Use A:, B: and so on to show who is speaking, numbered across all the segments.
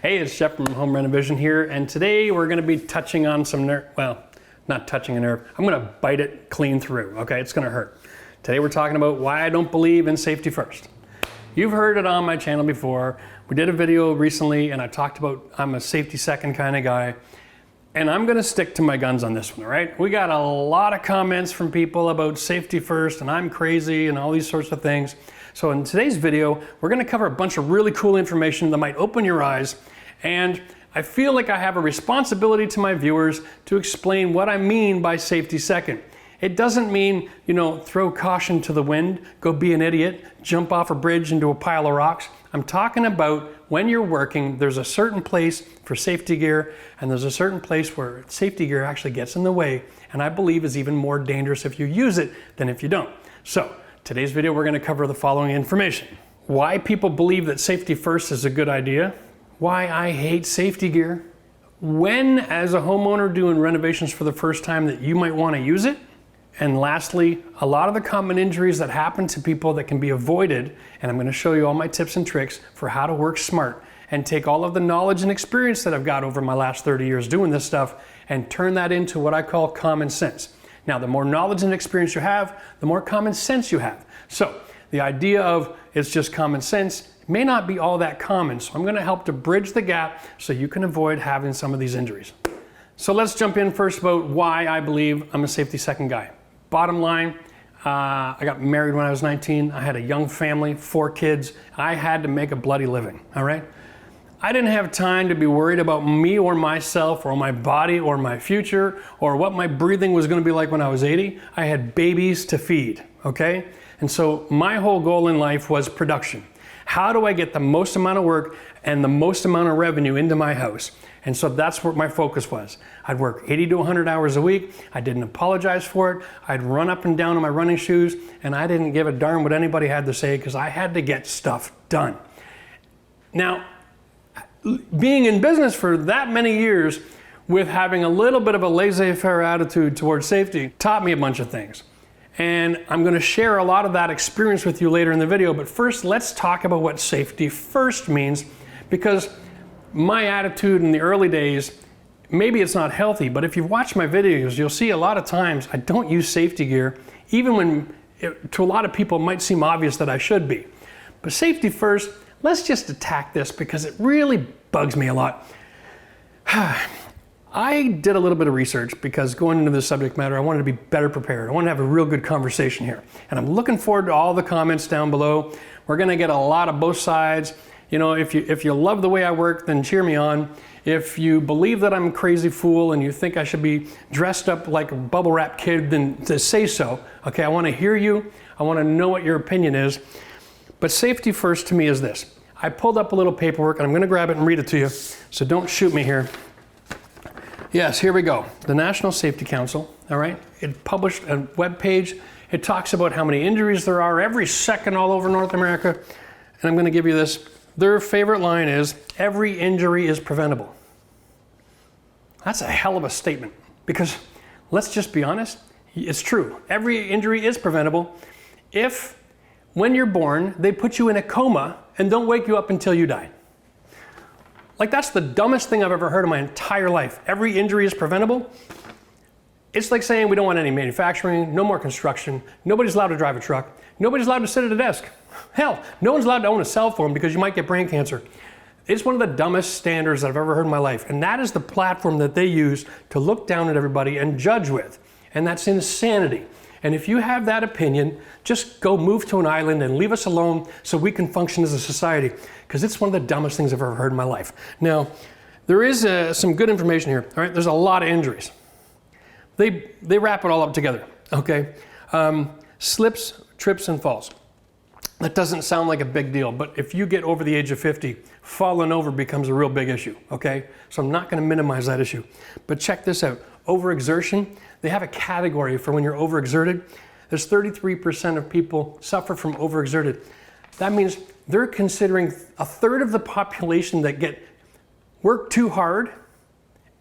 A: Hey, it's Jeff from Home Renovation here, and today we're going to be touching on some nerve. Well, not touching a nerve. I'm going to bite it clean through, okay? It's going to hurt. Today we're talking about why I don't believe in safety first. You've heard it on my channel before. We did a video recently, and I talked about I'm a safety second kind of guy, and I'm going to stick to my guns on this one, all right? We got a lot of comments from people about safety first, and I'm crazy, and all these sorts of things. So in today's video, we're going to cover a bunch of really cool information that might open your eyes, and I feel like I have a responsibility to my viewers to explain what I mean by safety second. It doesn't mean, throw caution to the wind, go be an idiot, jump off a bridge into a pile of rocks. I'm talking about when you're working, there's a certain place for safety gear, and there's a certain place where safety gear actually gets in the way, and I believe is even more dangerous if you use it than if you don't. So, today's video, we're going to cover the following information. Why people believe that safety first is a good idea. Why I hate safety gear. When, as a homeowner doing renovations for the first time, that you might want to use it. And lastly, a lot of the common injuries that happen to people that can be avoided. And I'm going to show you all my tips and tricks for how to work smart and take all of the knowledge and experience that I've got over my last 30 years doing this stuff and turn that into what I call common sense. Now, the more knowledge and experience you have, the more common sense you have. So the idea of it's just common sense may not be all that common. So I'm going to help to bridge the gap so you can avoid having some of these injuries. So let's jump in first about why I believe I'm a safety second guy. Bottom line, I got married when I was 19. I had a young family, 4 kids. I had to make a bloody living, all right? I didn't have time to be worried about me or myself or my body or my future or what my breathing was going to be like when I was 80. I had babies to feed, okay? And so my whole goal in life was production. How do I get the most amount of work and the most amount of revenue into my house? And so that's what my focus was. I'd work 80 to 100 hours a week. I didn't apologize for it. I'd run up and down in my running shoes, and I didn't give a darn what anybody had to say because I had to get stuff done. Now, being in business for that many years with having a little bit of a laissez-faire attitude towards safety taught me a bunch of things. And I'm going to share a lot of that experience with you later in the video, but first let's talk about what safety first means, because my attitude in the early days, maybe it's not healthy, but if you've watched my videos, you'll see a lot of times I don't use safety gear, even when to a lot of people it might seem obvious that I should be. But safety first, let's just attack this because it really bugs me a lot. I did a little bit of research because going into this subject matter, I wanted to be better prepared. I wanted to have a real good conversation here. And I'm looking forward to all the comments down below. We're going to get a lot of both sides. If you love the way I work, then cheer me on. If you believe that I'm a crazy fool and you think I should be dressed up like a bubble wrap kid, then to say so. Okay, I want to hear you. I want to know what your opinion is. But safety first to me is this. I pulled up a little paperwork and I'm going to grab it and read it to you. So don't shoot me here. Yes, here we go. The National Safety Council, all right? It published a web page. It talks about how many injuries there are every second all over North America. And I'm going to give you this. Their favorite line is, every injury is preventable. That's a hell of a statement because let's just be honest, it's true. Every injury is preventable if, when you're born, they put you in a coma and don't wake you up until you die. Like, that's the dumbest thing I've ever heard in my entire life. Every injury is preventable. It's like saying we don't want any manufacturing, no more construction, nobody's allowed to drive a truck, nobody's allowed to sit at a desk. Hell, no one's allowed to own a cell phone because you might get brain cancer. It's one of the dumbest standards that I've ever heard in my life. And that is the platform that they use to look down at everybody and judge with. And that's insanity. And if you have that opinion, just go move to an island and leave us alone so we can function as a society. Because it's one of the dumbest things I've ever heard in my life. Now, there is some good information here. All right, there's a lot of injuries. They wrap it all up together, okay? Slips, trips, and falls. That doesn't sound like a big deal, but if you get over the age of 50, falling over becomes a real big issue, okay? So I'm not gonna minimize that issue. But check this out, overexertion. They have a category for when you're overexerted. There's 33% of people suffer from overexerted. That means they're considering a third of the population that get worked too hard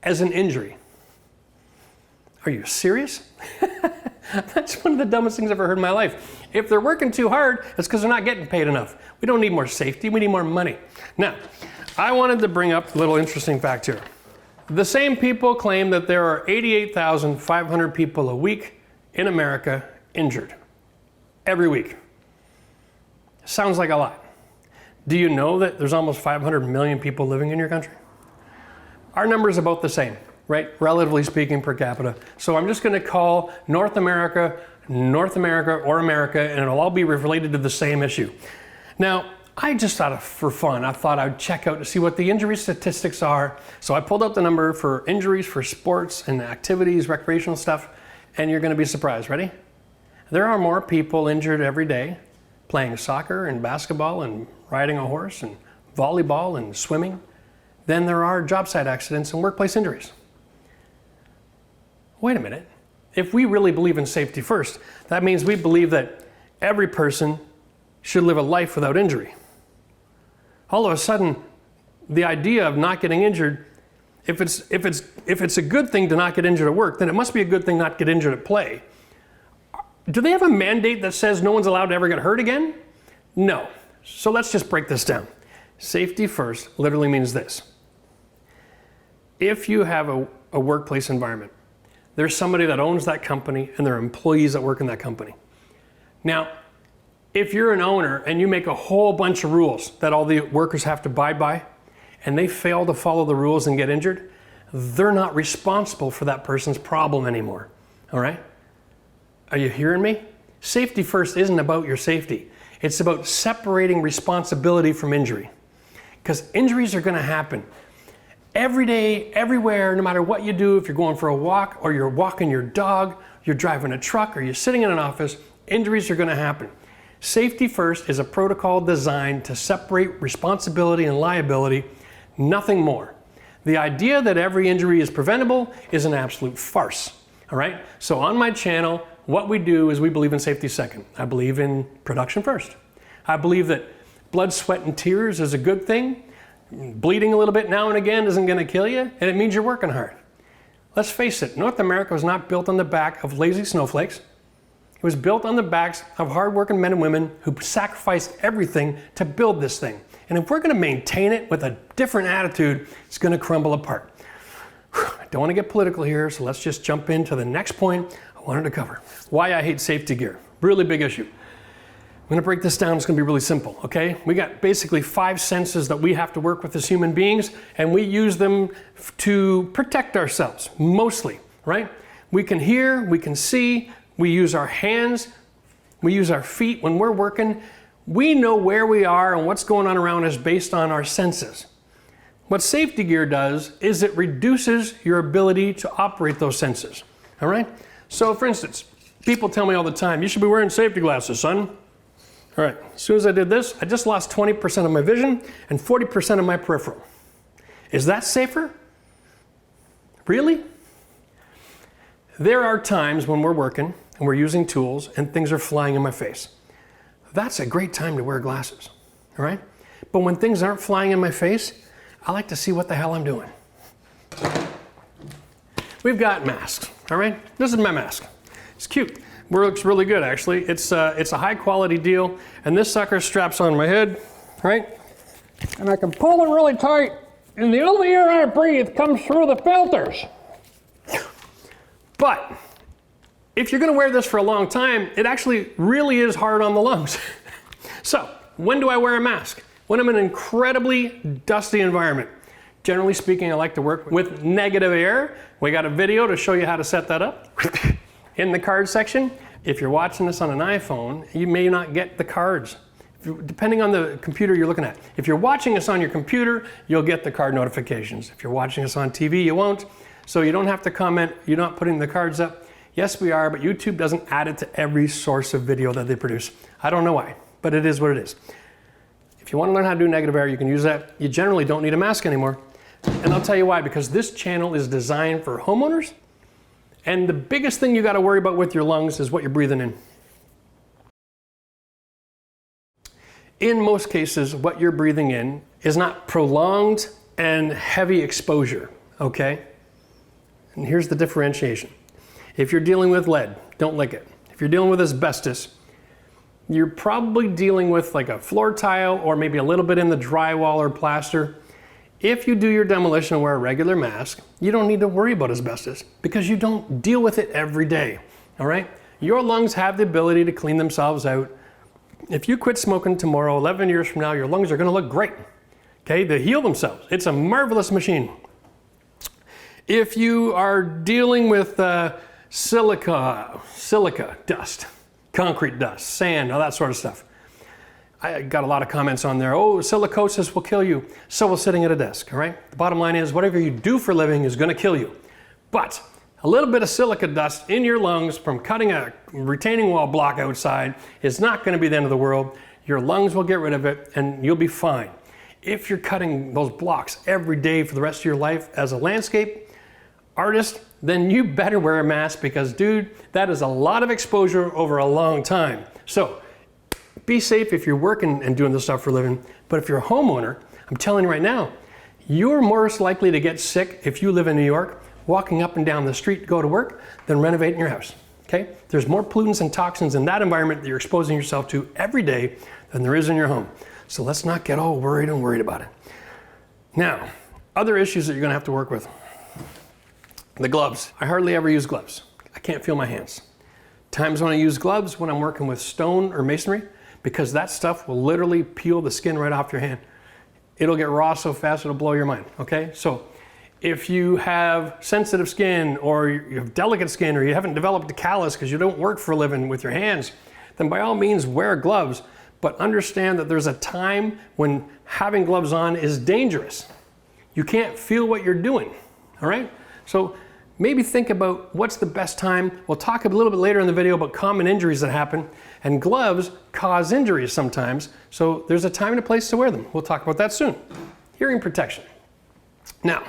A: as an injury. Are you serious? That's one of the dumbest things I've ever heard in my life. If they're working too hard, it's because they're not getting paid enough. We don't need more safety, we need more money. Now, I wanted to bring up a little interesting fact here. The same people claim that there are 88,500 people a week in America injured. Every week. Sounds like a lot. Do you know that there's almost 500 million people living in your country? Our number is about the same, right? Relatively speaking, per capita. So I'm just going to call North America, or America, and it'll all be related to the same issue. Now, I just thought for fun, I thought I'd check out to see what the injury statistics are. So I pulled up the number for injuries for sports and activities, recreational stuff, and you're going to be surprised. Ready? There are more people injured every day playing soccer and basketball and riding a horse and volleyball and swimming than there are job site accidents and workplace injuries. Wait a minute. If we really believe in safety first, that means we believe that every person should live a life without injury. All of a sudden, the idea of not getting injured, if it's a good thing to not get injured at work, then it must be a good thing not to get injured at play. Do they have a mandate that says no one's allowed to ever get hurt again? No. So let's just break this down. Safety first literally means this. If you have a workplace environment, there's somebody that owns that company and there are employees that work in that company. Now, if you're an owner and you make a whole bunch of rules that all the workers have to abide by, and they fail to follow the rules and get injured, they're not responsible for that person's problem anymore. All right? Are you hearing me? Safety first isn't about your safety. It's about separating responsibility from injury. Because injuries are going to happen every day, everywhere, no matter what you do. If you're going for a walk, or you're walking your dog, you're driving a truck, or you're sitting in an office, injuries are going to happen. Safety first is a protocol designed to separate responsibility and liability, nothing more. The idea that every injury is preventable is an absolute farce. All right? So on my channel, what we do is we believe in safety second. I believe in production first. I believe that blood, sweat, and tears is a good thing. Bleeding a little bit now and again isn't going to kill you, and it means you're working hard. Let's face it, North America was not built on the back of lazy snowflakes. It was built on the backs of hardworking men and women who sacrificed everything to build this thing. And if we're going to maintain it with a different attitude, it's going to crumble apart. I don't want to get political here, so let's just jump into the next point I wanted to cover. Why I hate safety gear. Really big issue. I'm going to break this down. It's going to be really simple, okay? We got basically 5 senses that we have to work with as human beings, and we use them to protect ourselves, mostly, right? We can hear, we can see, we use our hands, we use our feet when we're working. We know where we are and what's going on around us based on our senses. What safety gear does is it reduces your ability to operate those senses, all right? So for instance, people tell me all the time, you should be wearing safety glasses, son. All right, as soon as I did this, I just lost 20% of my vision and 40% of my peripheral. Is that safer? Really? There are times when we're working and we're using tools and things are flying in my face. That's a great time to wear glasses, all right? But when things aren't flying in my face, I like to see what the hell I'm doing. We've got masks, all right? This is my mask. It's cute. Looks really good, actually. It's a high quality deal, and this sucker straps on my head, right? And I can pull it really tight, and the only air I breathe comes through the filters. But if you're gonna wear this for a long time, it actually really is hard on the lungs. So, when do I wear a mask? When I'm in an incredibly dusty environment. Generally speaking, I like to work with negative air. We got a video to show you how to set that up. In the card section, if you're watching this on an iPhone, you may not get the cards, depending on the computer you're looking at. If you're watching us on your computer, you'll get the card notifications. If you're watching us on TV, you won't. So you don't have to comment, you're not putting the cards up. Yes, we are, but YouTube doesn't add it to every source of video that they produce. I don't know why, but it is what it is. If you want to learn how to do negative air, you can use that. You generally don't need a mask anymore. And I'll tell you why, because this channel is designed for homeowners. And the biggest thing you got to worry about with your lungs is what you're breathing in. In most cases, what you're breathing in is not prolonged and heavy exposure, okay? And here's the differentiation. If you're dealing with lead, don't lick it. If you're dealing with asbestos, you're probably dealing with like a floor tile or maybe a little bit in the drywall or plaster. If you do your demolition and wear a regular mask, you don't need to worry about asbestos because you don't deal with it every day, all right? Your lungs have the ability to clean themselves out. If you quit smoking tomorrow, 11 years from now, your lungs are gonna look great, okay? They heal themselves. It's a marvelous machine. If you are dealing with silica dust, concrete dust, sand, all that sort of stuff, I got a lot of comments on there. Oh, silicosis will kill you. So will sitting at a desk, all right? The bottom line is whatever you do for a living is gonna kill you. But a little bit of silica dust in your lungs from cutting a retaining wall block outside is not gonna be the end of the world. Your lungs will get rid of it and you'll be fine. If you're cutting those blocks every day for the rest of your life as a landscape artist, then you better wear a mask because, dude, that is a lot of exposure over a long time. So, be safe if you're working and doing this stuff for a living, but if you're a homeowner, I'm telling you right now, you're more likely to get sick if you live in New York, walking up and down the street to go to work, than renovating your house, okay? There's more pollutants and toxins in that environment that you're exposing yourself to every day than there is in your home. So let's not get all worried about it. Now, other issues that you're gonna have to work with. The gloves. I hardly ever use gloves. I can't feel my hands. Times when I use gloves, when I'm working with stone or masonry, because that stuff will literally peel the skin right off your hand. It'll get raw so fast it'll blow your mind, okay? So if you have sensitive skin or you have delicate skin or you haven't developed a callus because you don't work for a living with your hands, then by all means wear gloves, but understand that there's a time when having gloves on is dangerous. You can't feel what you're doing, all right? So maybe think about what's the best time. We'll talk a little bit later in the video about common injuries that happen, and gloves cause injuries sometimes, so there's a time and a place to wear them. We'll talk about that soon. Hearing protection. Now,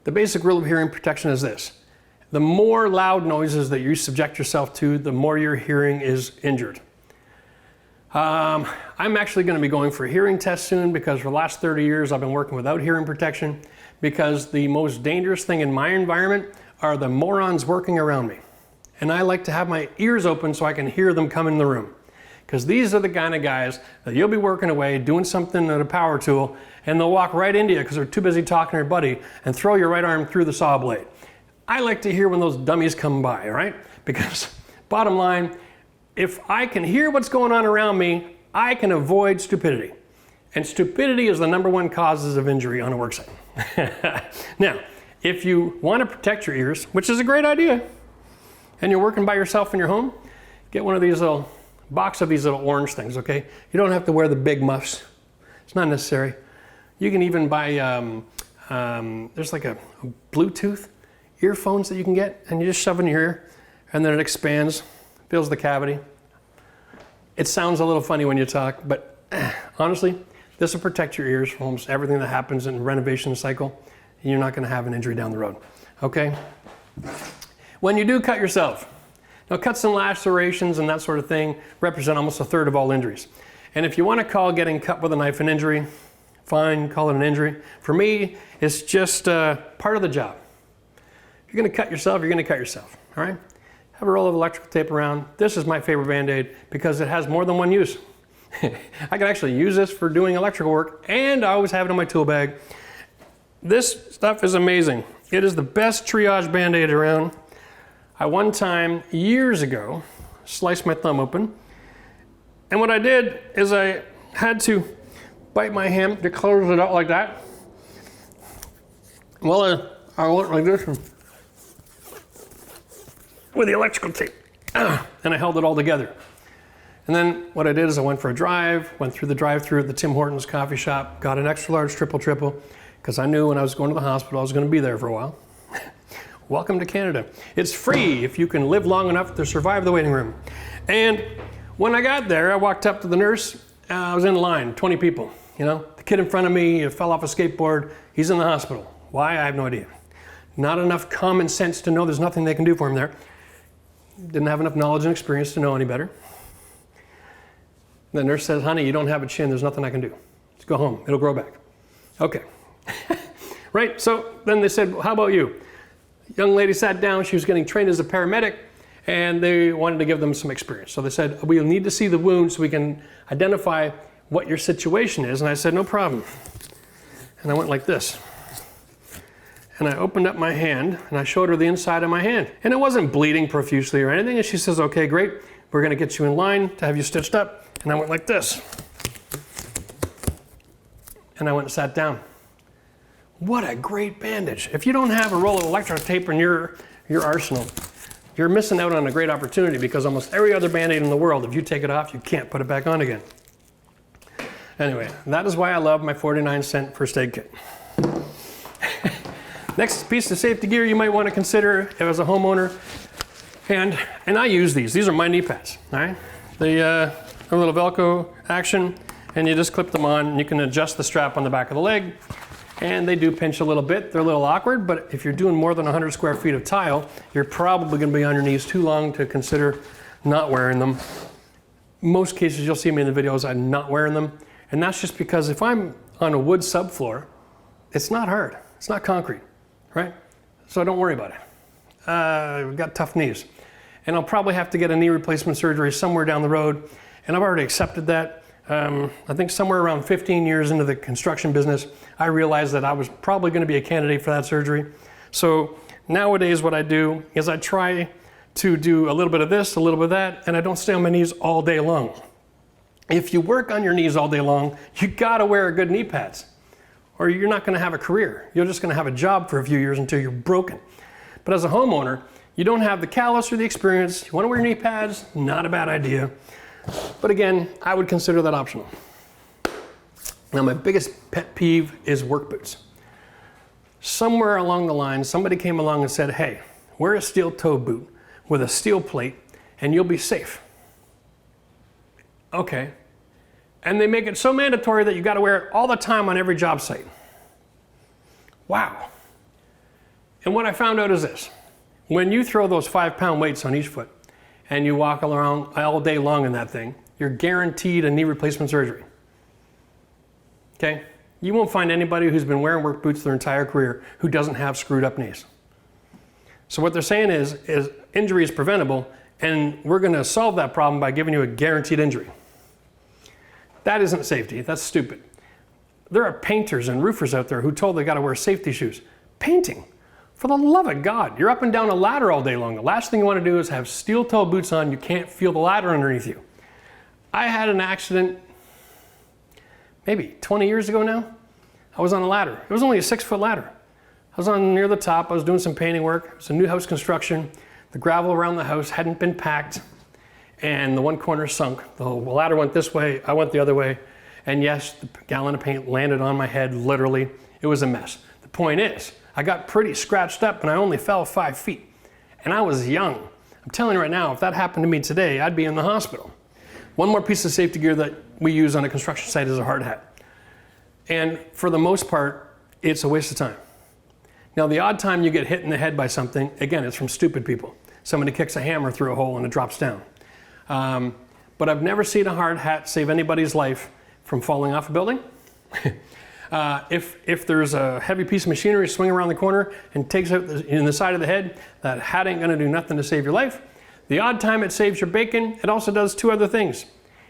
A: the basic rule of hearing protection is this. The more loud noises that you subject yourself to, the more your hearing is injured. I'm actually going to be going for a hearing test soon because for the last 30 years I've been working without hearing protection because the most dangerous thing in my environment are the morons working around me. And I like to have my ears open so I can hear them come in the room. Because these are the kind of guys that you'll be working away, doing something at a power tool, and they'll walk right into you because they're too busy talking to your buddy and throw your right arm through the saw blade. I like to hear when those dummies come by, all right? Because bottom line, if I can hear what's going on around me, I can avoid stupidity. And stupidity is the #1 causes of injury on a work site. Now, if you want to protect your ears, which is a great idea, and you're working by yourself in your home, get one of these little box of these little orange things, okay? You don't have to wear the big muffs. It's not necessary. You can even buy, there's like a Bluetooth earphones that you can get, and you just shove in your ear, and then it expands, fills the cavity. It sounds a little funny when you talk, but honestly, this will protect your ears from almost everything that happens in the renovation cycle, and you're not gonna have an injury down the road, okay? When you do cut yourself, now cuts and lacerations and that sort of thing represent almost 1/3 of all injuries. And if you wanna call getting cut with a knife an injury, fine, call it an injury. For me, it's just part of the job. If you're gonna cut yourself, you're gonna cut yourself, all right? Have a roll of electrical tape around. This is my favorite Bandaid because it has more than one use. I can actually use this for doing electrical work, and I always have it in my tool bag. This stuff is amazing. It is the best triage Bandaid around. I one time, years ago, sliced my thumb open, and what I did is I had to bite my hand to close it out like that. Well, I went like this with the electrical tape, and I held it all together. And then what I did is I went for a drive, went through the drive-thru at the Tim Hortons coffee shop, got an extra large triple, because I knew when I was going to the hospital I was going to be there for a while. Welcome to Canada. It's free if you can live long enough to survive the waiting room. And when I got there, I walked up to the nurse. I was in line, 20 people. You know, the kid in front of me fell off a skateboard. He's in the hospital. Why? I have no idea. Not enough common sense to know there's nothing they can do for him there. Didn't have enough knowledge and experience to know any better. The nurse says, honey, you don't have a chin. There's nothing I can do. Just go home. It'll grow back. Okay. Right? So then they said, well, how about you? Young lady sat down. She was getting trained as a paramedic, and they wanted to give them some experience. So they said, we'll need to see the wound so we can identify what your situation is. And I said, no problem. and I went like this. And I opened up my hand and I showed her the inside of my hand. And it wasn't bleeding profusely or anything. And she says, okay, great. We're gonna get you in line to have you stitched up. And I went like this. And I went and sat down. What a great bandage. If you don't have a roll of electrical tape in your arsenal, you're missing out on a great opportunity, because almost every other Band-Aid in the world, if you take it off, you can't put it back on again. Anyway, that is why I love my 49-cent first aid kit. Next piece of safety gear you might want to consider as a homeowner, and I use these. These are my knee pads, all right? They have a little Velcro action, and you just clip them on, and you can adjust the strap on the back of the leg, and they do pinch a little bit. They're a little awkward, but if you're doing more than 100 square feet of tile, you're probably going to be on your knees too long to consider not wearing them. Most cases you'll see me in the videos, I'm not wearing them, and that's just because if I'm on a wood subfloor, it's not hard, it's not concrete, right? So don't worry about it. I've got tough knees, and I'll probably have to get a knee replacement surgery somewhere down the road, and I've already accepted that. I think somewhere around 15 years into the construction business, I realized that I was probably going to be a candidate for that surgery. So nowadays what I do is I try to do a little bit of this, a little bit of that, and I don't stay on my knees all day long. If you work on your knees all day long, you gotta wear good knee pads, or you're not gonna have a career. You're just gonna have a job for a few years until you're broken. But as a homeowner, you don't have the callus or the experience. You wanna wear knee pads? Not a bad idea. But again, I would consider that optional. Now, my biggest pet peeve is work boots. Somewhere along the line, somebody came along and said, hey, wear a steel toe boot with a steel plate and you'll be safe. Okay. And they make it so mandatory that you got to wear it all the time on every job site. Wow. And what I found out is this. When you throw those 5-pound weights on each foot and you walk around all day long in that thing, you're guaranteed a knee replacement surgery. Okay? You won't find anybody who's been wearing work boots their entire career who doesn't have screwed up knees. So what they're saying is injury is preventable, and we're going to solve that problem by giving you a guaranteed injury. That isn't safety. That's stupid. There are painters and roofers out there who told they got to wear safety shoes. Painting. For the love of God, you're up and down a ladder all day long. The last thing you want to do is have steel toe boots on. You can't feel the ladder underneath you. I had an accident maybe 20 years ago now. I was on a ladder. It was only a 6-foot ladder. I was on near the top. I was doing some painting work. It was a new house construction. The gravel around the house hadn't been packed, and the one corner sunk. The ladder went this way. I went the other way. And yes, the gallon of paint landed on my head, literally. It was a mess. The point is, I got pretty scratched up and I only fell 5 feet. And I was young. I'm telling you right now, if that happened to me today, I'd be in the hospital. One more piece of safety gear that we use on a construction site is a hard hat. And for the most part, it's a waste of time. Now, the odd time you get hit in the head by something, again, it's from stupid people. Somebody kicks a hammer through a hole and it drops down. But I've never seen a hard hat save anybody's life from falling off a building. If there's a heavy piece of machinery swinging around the corner and takes out in the side of the head, that hat ain't gonna do nothing to save your life. The odd time it saves your bacon, it also does 2 other things.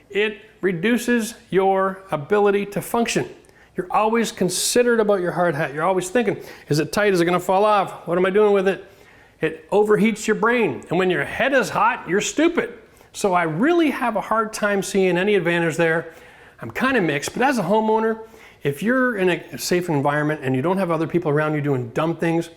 A: It reduces your ability to function. You're always considerate about your hard hat. You're always thinking, is it tight? Is it gonna fall off? What am I doing with it? It overheats your brain. And when your head is hot, you're stupid. So I really have a hard time seeing any advantage there. I'm kind of mixed, but as a homeowner, if you're in a safe environment and you don't have other people around you doing dumb things,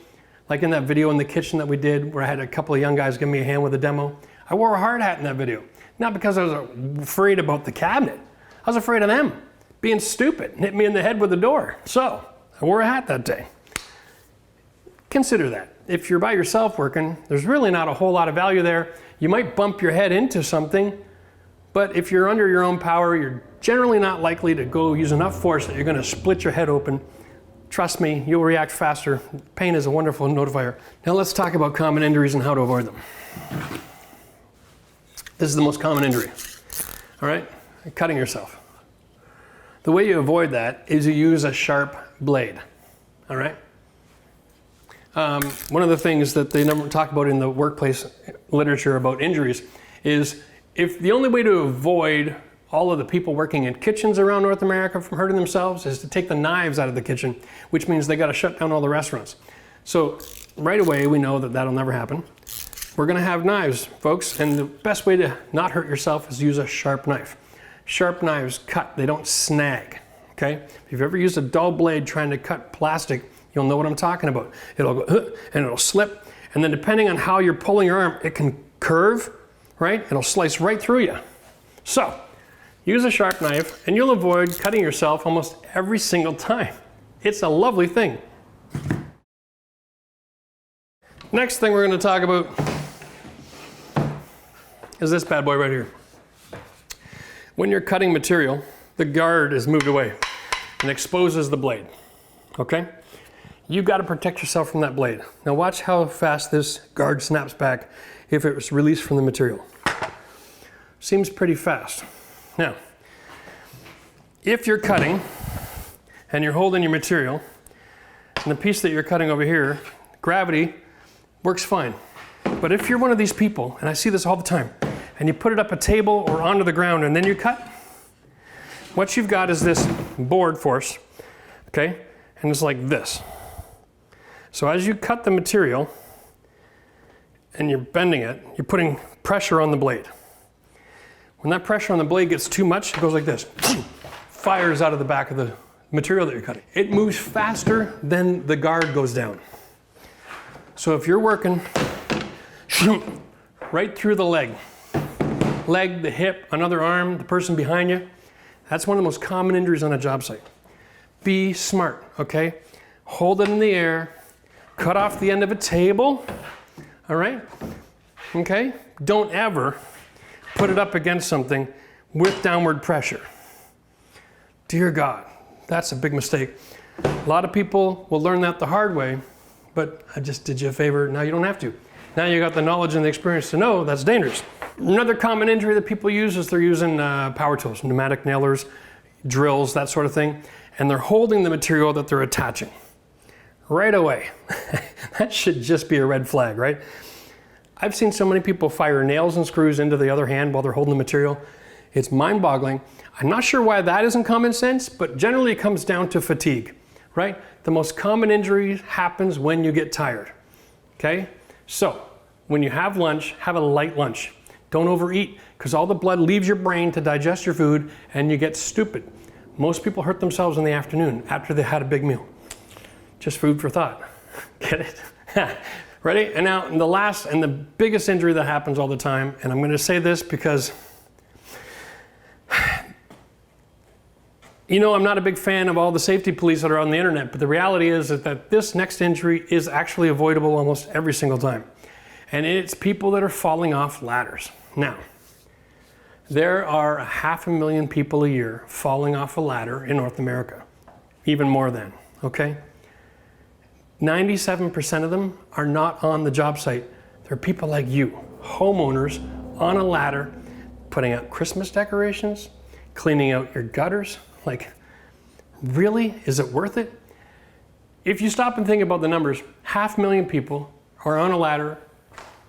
A: like in that video in the kitchen that we did where I had a couple of young guys give me a hand with a demo, I wore a hard hat in that video. Not because I was afraid about the cabinet. I was afraid of them being stupid and hit me in the head with the door. So I wore a hat that day. Consider that. If you're by yourself working, there's really not a whole lot of value there. You might bump your head into something, but if you're under your own power, you're generally not likely to go use enough force that you're going to split your head open. Trust me, you'll react faster. Pain is a wonderful notifier. Now let's talk about common injuries and how to avoid them. This is the most common injury, all right? Cutting yourself. The way you avoid that is you use a sharp blade, all right? One of the things that they never talk about in the workplace literature about injuries is if the only way to avoid all of the people working in kitchens around North America from hurting themselves is to take the knives out of the kitchen, which means they got to shut down all the restaurants. So right away, we know that that'll never happen. We're gonna have knives, folks, and the best way to not hurt yourself is to use a sharp knife. Sharp knives cut, they don't snag, okay? If you've ever used a dull blade trying to cut plastic, you'll know what I'm talking about. It'll go, and it'll slip, and then depending on how you're pulling your arm, it can curve, right? It'll slice right through you. So, use a sharp knife, and you'll avoid cutting yourself almost every single time. It's a lovely thing. Next thing we're gonna talk about is this bad boy right here. When you're cutting material, the guard is moved away and exposes the blade, okay? You've got to protect yourself from that blade. Now watch how fast this guard snaps back if it was released from the material. Seems pretty fast. Now, if you're cutting and you're holding your material, and the piece that you're cutting over here, gravity works fine. But if you're one of these people, and I see this all the time, and you put it up a table or onto the ground and then you cut, what you've got is this board force, okay? And it's like this. So as you cut the material and you're bending it, you're putting pressure on the blade. When that pressure on the blade gets too much, it goes like this. Fires out of the back of the material that you're cutting. It moves faster than the guard goes down. So if you're working right through the leg, the hip, another arm, the person behind you, that's one of the most common injuries on a job site. Be smart, okay? Hold it in the air, cut off the end of a table, all right? Okay? Don't ever put it up against something with downward pressure. Dear God, that's a big mistake. A lot of people will learn that the hard way, but I just did you a favor, now you don't have to. Now you got the knowledge and the experience to know that's dangerous. Another common injury that people use is they're using power tools, pneumatic nailers, drills, that sort of thing, and they're holding the material that they're attaching. Right away. That should just be a red flag, right? I've seen so many people fire nails and screws into the other hand while they're holding the material. It's mind-boggling. I'm not sure why that isn't common sense, but generally it comes down to fatigue, right? The most common injury happens when you get tired, okay? So, when you have lunch, have a light lunch. Don't overeat, because all the blood leaves your brain to digest your food and you get stupid. Most people hurt themselves in the afternoon after they had a big meal. Just food for thought. Get it? Ready? And now the last and the biggest injury that happens all the time, and I'm going to say this because, you know, I'm not a big fan of all the safety police that are on the internet, but the reality is that this next injury is actually avoidable almost every single time. And it's people that are falling off ladders. Now, there are 500,000 people a year falling off a ladder in North America. Even more than, okay? 97% of them are not on the job site. They're people like you, homeowners on a ladder, putting out Christmas decorations, cleaning out your gutters. Like, really? Is it worth it? If you stop and think about the numbers, 500,000 people are on a ladder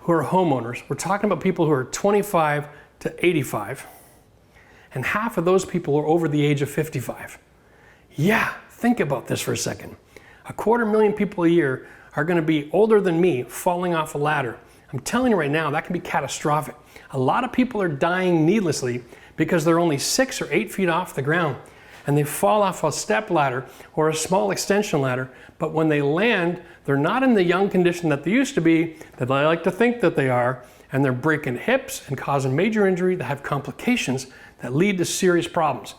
A: who are homeowners. We're talking about people who are 25 to 85, and half of those people are over the age of 55. Yeah, think about this for a second. 250,000 people a year are going to be older than me falling off a ladder. I'm telling you right now, that can be catastrophic. A lot of people are dying needlessly because they're only 6 or 8 feet off the ground and they fall off a step ladder or a small extension ladder, but when they land, they're not in the young condition that they used to be, that I like to think that they are, and they're breaking hips and causing major injury that have complications that lead to serious problems.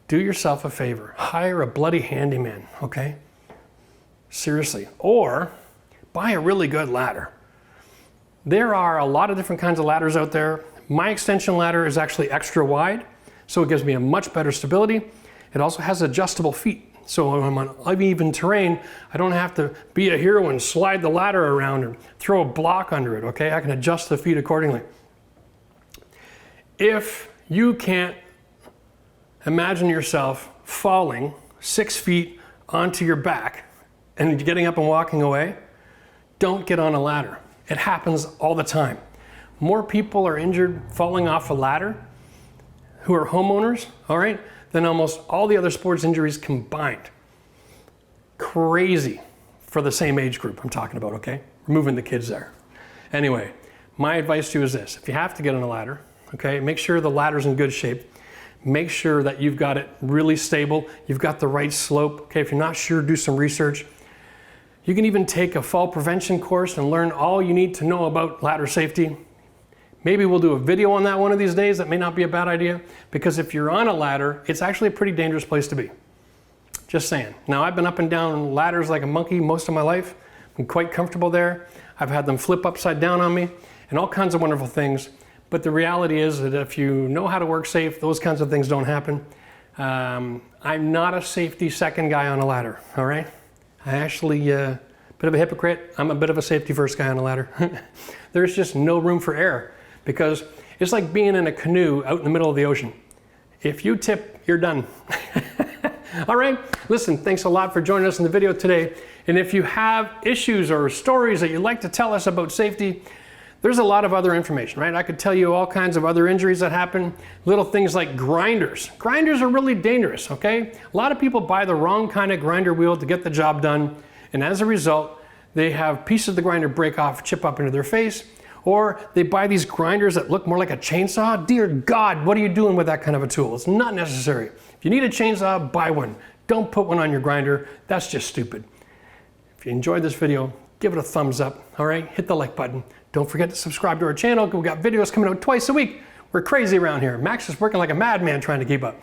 A: Do yourself a favor, hire a bloody handyman, okay? Seriously, or buy a really good ladder. There are a lot of different kinds of ladders out there. My extension ladder is actually extra wide, so it gives me a much better stability. It also has adjustable feet, so when I'm on uneven terrain, I don't have to be a hero and slide the ladder around and throw a block under it, okay? I can adjust the feet accordingly. If you can't imagine yourself falling 6 feet onto your back and getting up and walking away, don't get on a ladder. It happens all the time. More people are injured falling off a ladder who are homeowners, all right, than almost all the other sports injuries combined. Crazy for the same age group I'm talking about, okay? Removing the kids there. Anyway, my advice to you is this. If you have to get on a ladder, okay, make sure the ladder's in good shape. Make sure that you've got it really stable. You've got the right slope. Okay, if you're not sure, do some research. You can even take a fall prevention course and learn all you need to know about ladder safety. Maybe we'll do a video on that one of these days. That may not be a bad idea, because if you're on a ladder, it's actually a pretty dangerous place to be. Just saying. Now, I've been up and down ladders like a monkey most of my life. I'm quite comfortable there. I've had them flip upside down on me and all kinds of wonderful things. But the reality is that if you know how to work safe, those kinds of things don't happen. I'm not a safety second guy on a ladder, all right? I actually, bit of a hypocrite. I'm a bit of a safety first guy on a ladder. There's just no room for error, because it's like being in a canoe out in the middle of the ocean. If you tip, you're done. All right, listen, thanks a lot for joining us in the video today. And if you have issues or stories that you'd like to tell us about safety, there's a lot of other information, right? I could tell you all kinds of other injuries that happen, little things like grinders. Grinders are really dangerous, okay? A lot of people buy the wrong kind of grinder wheel to get the job done, and as a result, they have pieces of the grinder break off, chip up into their face, or they buy these grinders that look more like a chainsaw. Dear God, what are you doing with that kind of a tool? It's not necessary. If you need a chainsaw, buy one. Don't put one on your grinder. That's just stupid. If you enjoyed this video, give it a thumbs up, all right? Hit the like button. Don't forget to subscribe to our channel. We've got videos coming out twice a week. We're crazy around here. Max is working like a madman trying to keep up.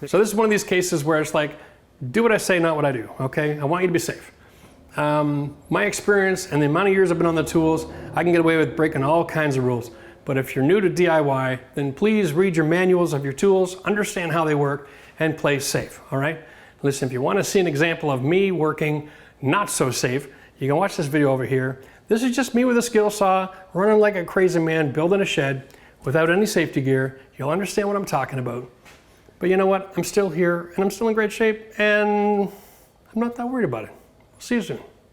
A: So this is one of these cases where it's like, do what I say, not what I do, okay? I want you to be safe. My experience and the amount of years I've been on the tools, I can get away with breaking all kinds of rules. But if you're new to DIY, then please read your manuals of your tools, understand how they work, and play safe, all right? Listen, if you want to see an example of me working not so safe, you can watch this video over here. This is just me with a skill saw, running like a crazy man, building a shed without any safety gear. You'll understand what I'm talking about. But you know what? I'm still here, and I'm still in great shape, and I'm not that worried about it. See you soon.